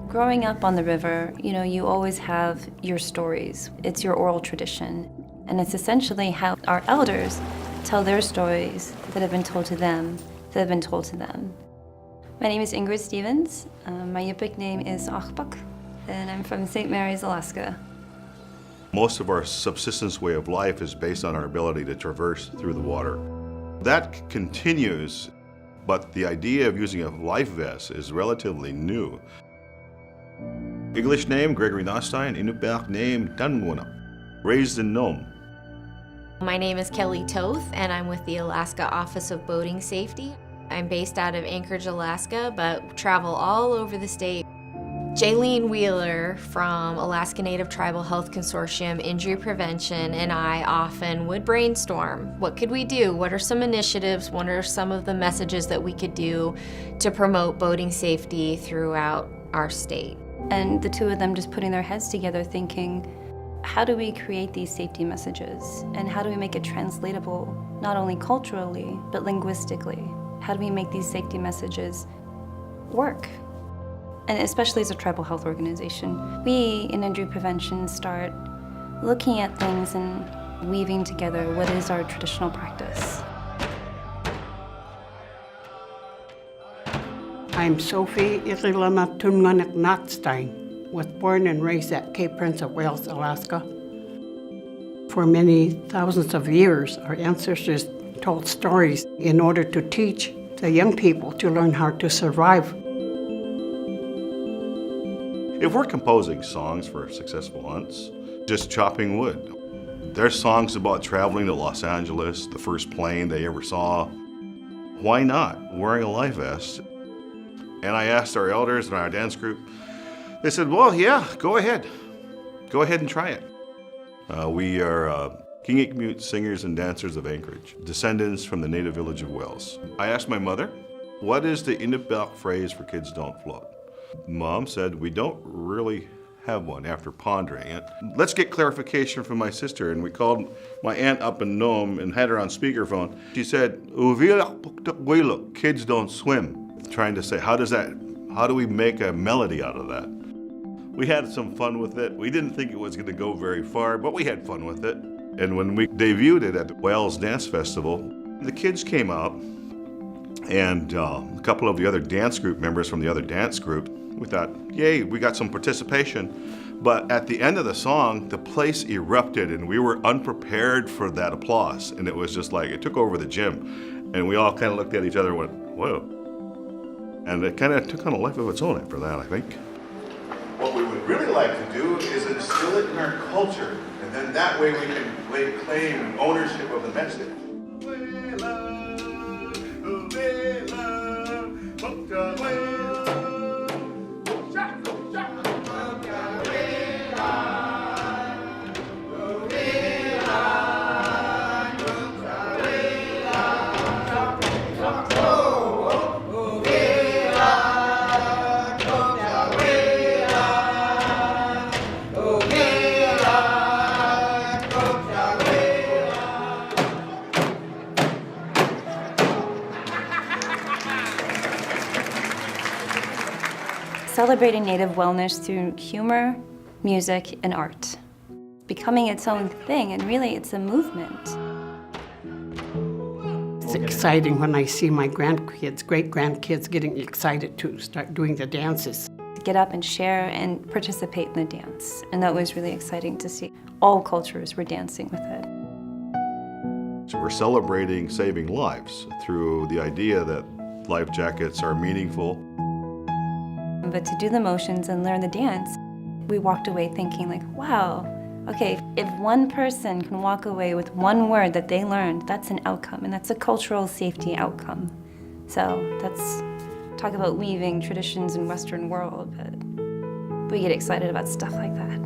Growing up on the river, you always have your stories. It's your oral tradition. And it's essentially how our elders tell their stories that have been told to them, that have been told to them. My name is Ingrid Stevens. My Yupik name is Achbak, and I'm from St. Mary's, Alaska. Most of our subsistence way of life is based on our ability to traverse through the water. That continues, but the idea of using a life vest is relatively new. English name, Gregory Nostein. Inupiaq name, Tanwuna. Raised in Nome. My name is Kelly Toth, and I'm with the Alaska Office of Boating Safety. I'm based out of Anchorage, Alaska, but travel all over the state. Jaylene Wheeler from Alaska Native Tribal Health Consortium Injury Prevention and I often would brainstorm. What could we do? What are some initiatives? What are some of the messages that we could do to promote boating safety throughout our state? And the two of them just putting their heads together thinking, how do we create these safety messages? And how do we make it translatable, not only culturally, but linguistically? How do we make these safety messages work? And especially as a tribal health organization, we in injury prevention start looking at things and weaving together what is our traditional practice. I'm Sophie Irilana Tunganek Notstein, was born and raised at Cape Prince of Wales, Alaska. For many thousands of years, our ancestors told stories in order to teach the young people to learn how to survive. If we're composing songs for successful hunts, just chopping wood. There's songs about traveling to Los Angeles, the first plane they ever saw. Why not wearing a life vest? And I asked our elders and our dance group, they said, well, yeah, go ahead. Go ahead and try it. We are Kingikmiut singers and dancers of Anchorage, descendants from the native village of Wales. I asked my mother, what is the Inupiaq phrase for kids don't float? Mom said, we don't really have one after pondering it. Let's get clarification from my sister, and we called my aunt up in Nome and had her on speakerphone. She said, kids don't swim. Trying to say, how do we make a melody out of that? We had some fun with it. We didn't think it was going to go very far, but we had fun with it. And when we debuted it at the Wales Dance Festival, the kids came out, and a couple of the other dance group members from the other dance group, we thought, yay, we got some participation. But at the end of the song, the place erupted, and we were unprepared for that applause. And it was just like, it took over the gym. And we all kind of looked at each other and went, whoa. And it kind of took on a life of its own after that, I think. What we would really like to do is instill it in our culture, and then that way we can lay claim and ownership of the message. Celebrating Native wellness through humor, music, and art. Becoming its own thing, and really it's a movement. It's exciting when I see my grandkids, great-grandkids getting excited to start doing the dances. Get up and share and participate in the dance. And that was really exciting to see. All cultures were dancing with it. So we're celebrating saving lives through the idea that life jackets are meaningful. But to do the motions and learn the dance, we walked away thinking like, wow, okay, if one person can walk away with one word that they learned, that's an outcome, and that's a cultural safety outcome. So that's, talk about weaving traditions in Western world, but we get excited about stuff like that.